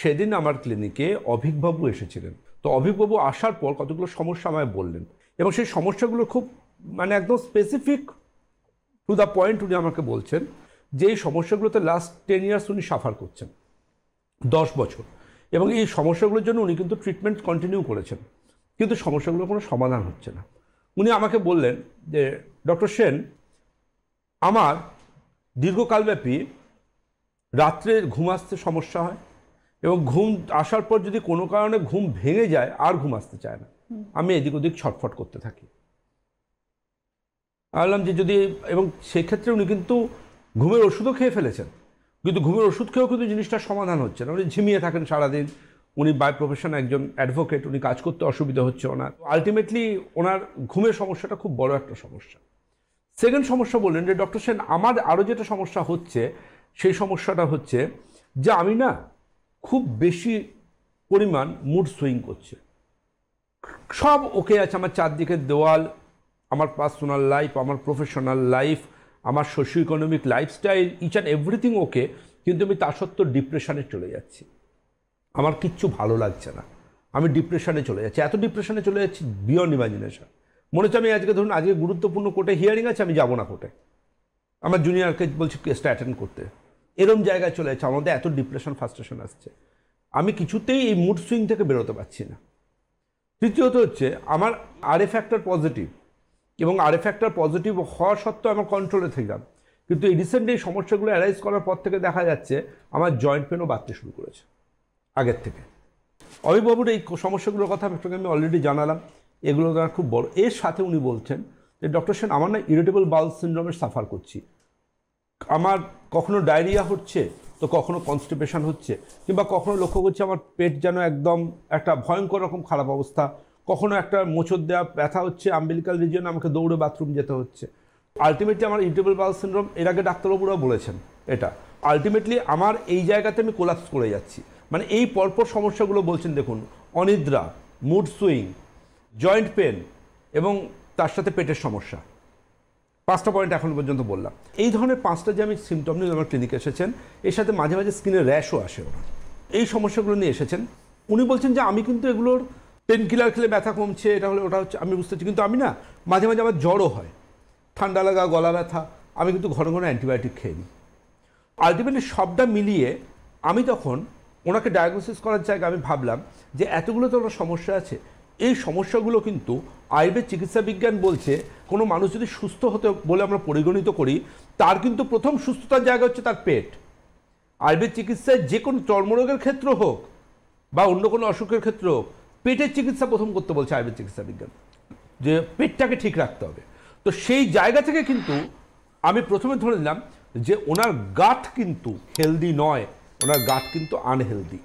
সেদিন আমার ক্লিনিকে অভিকবাবু এসেছিলেন। তো অভিকবাবু আসার পর কতগুলো সমস্যা আমায় বললেন, এবং সেই সমস্যাগুলো খুব একদম স্পেসিফিক টু দ্য পয়েন্ট উনি আমাকে বলছেন যে এই সমস্যাগুলোতে লাস্ট 10 ইয়ার্স উনি সাফার করছেন, 10 বছর, এবং এই সমস্যাগুলোর জন্য উনি কিন্তু ট্রিটমেন্ট কন্টিনিউ করেছেন, কিন্তু সমস্যাগুলোর কোনো সমাধান হচ্ছে না। উনি আমাকে বললেন যে ডক্টর সেন, আমার দীর্ঘকালব্যাপী রাত্রে ঘুম আসতে সমস্যা হয়, এবং ঘুম আসার পর যদি কোনো কারণে ঘুম ভেঙে যায় আর ঘুম আসতে চায় না, আমি এদিক ওদিক ছটফট করতে থাকি। বললাম যে যদি, এবং সেক্ষেত্রে উনি কিন্তু ঘুমের ওষুধও খেয়ে ফেলেছেন, কিন্তু ঘুমের ওষুধ খেয়েও কিন্তু জিনিসটার সমাধান হচ্ছে না। উনি ঝিমিয়ে থাকেন সারাদিন। উনি বাই প্রফেশন একজন অ্যাডভোকেট, উনি কাজ করতে অসুবিধা হচ্ছে ওনার। আলটিমেটলি ওনার ঘুমের সমস্যাটা খুব বড় একটা সমস্যা। সেকেন্ড সমস্যা বললেন যে ডক্টর সেন, আমার আরও যেটা সমস্যা হচ্ছে সেই সমস্যাটা হচ্ছে যে আমি না খুব বেশি পরিমাণ মুড সুইং করছে। সব ওকে আছে, আমার চারদিকের দেওয়াল, আমার পার্সোনাল লাইফ, আমার প্রফেশনাল লাইফ, আমার socio economic lifestyle, each and everything okay, কিন্তু আমি তা সত্ত্বেও ডিপ্রেশনে চলে যাচ্ছি। আমার কিচ্ছু ভালো লাগছে না, আমি ডিপ্রেশনে চলে যাচ্ছি, এত ডিপ্রেশনে চলে যাচ্ছি বিয়ন্ড ইমাজিনেশন। মনে হচ্ছে আমি আজকে ধরুন আজকে গুরুত্বপূর্ণ কোর্টে হিয়ারিং আছে, আমি যাবো না কোর্টে, আমার জুনিয়রকে বলছি কেসটা অ্যাটেন্ড করতে, এরম জায়গায় চলে যাচ্ছে। আমাদের এত ডিপ্রেশন ফ্রাস্ট্রেশন আসছে, আমি কিছুতেই এই মুড সুইং থেকে বেরোতে পারছি না। তৃতীয়ত হচ্ছে আমার আরএ ফ্যাক্টর পজিটিভ, এবং আরএ ফ্যাক্টর পজিটিভ হওয়া সত্ত্বেও আমার কন্ট্রোলে থাকলাম, কিন্তু এই রিসেন্ট এই সমস্যাগুলো অ্যারাইজ করার পর থেকে দেখা যাচ্ছে আমার জয়েন্ট পেনও বাড়তে শুরু করেছে আগের থেকে। অভিকবাবুর এই সমস্যাগুলোর কথা আমি অলরেডি জানালাম, এগুলো তারা খুব বড়। এর সাথে উনি বলছেন যে ডক্টর সেন, আমার না ইরিটেবল বাউল সিনড্রোমের সাফার করছি, আমার কখনো ডায়রিয়া হচ্ছে, তো কখনো কনস্টিপেশন হচ্ছে, কিংবা কখনো লক্ষ্য করছি আমার পেট যেন একদম একটা ভয়ঙ্কর রকম খারাপ অবস্থা, কখনো একটা মোচড় দেওয়া ব্যথা হচ্ছে, আম্বিলিকাল রিজিয়নে আমাকে দৌড়ে বাথরুম যেতে হচ্ছে। আলটিমেটলি আমার ইরিটেবল বাউল সিনড্রোম, এর আগে ডাক্তারবাবুরাও বলেছেন এটা, আলটিমেটলি আমার এই জায়গাতে আমি কোলাপস করে যাচ্ছি। মানে এই পরপর সমস্যাগুলো বলছেন, দেখুন, অনিদ্রা, মুড সুইং, জয়েন্ট পেন, এবং তার সাথে পেটের সমস্যা। 5টা পয়েন্ট এখন পর্যন্ত বললাম। এই ধরনের 5টা যে আমি সিমটম নিয়ে আমার ক্লিনিকে এসেছেন, এর সাথে মাঝে মাঝে স্কিনে র্যাশও আসে ওনার। এই সমস্যাগুলো নিয়ে এসেছেন। উনি বলছেন যে আমি কিন্তু এগুলোর পেন কিলার খেলে ব্যথা কমছে, এটা হলে ওটা হচ্ছে, আমি বুঝতে পারছি, কিন্তু আমি না মাঝে মাঝে আমার জ্বরও হয়, ঠান্ডা লাগা, গলা ব্যথা, আমি কিন্তু ঘন ঘন অ্যান্টিবায়োটিক খেয়ে নিই। আলটিমেটলি সবটা মিলিয়ে আমি তখন ওনাকে ডায়াগনোসিস করার জায়গায় আমি ভাবলাম যে এতগুলো তো ওনার সমস্যা আছে, এই সমস্যাগুলো কিন্তু আয়ুর্বেদ চিকিৎসা বিজ্ঞান বলছে কোনো মানুষ যদি সুস্থ হতে বলে আমরা পরিগণিত করি, তার কিন্তু প্রথম সুস্থতার জায়গা হচ্ছে তার পেট। আয়ুর্বেদ চিকিৎসায় যে কোনো চর্মরোগের ক্ষেত্র হোক বা অন্য কোনো অসুখের ক্ষেত্র হোক, পেটের চিকিৎসা প্রথম করতে বলছে আয়ুর্বেদ চিকিৎসা বিজ্ঞান, যে পেটটাকে ঠিক রাখতে হবে। তো সেই জায়গা থেকে কিন্তু আমি প্রথমে ধরে নিলাম যে ওনার গাট কিন্তু হেলদি নয়, ওনার গাট কিন্তু আনহেলদি।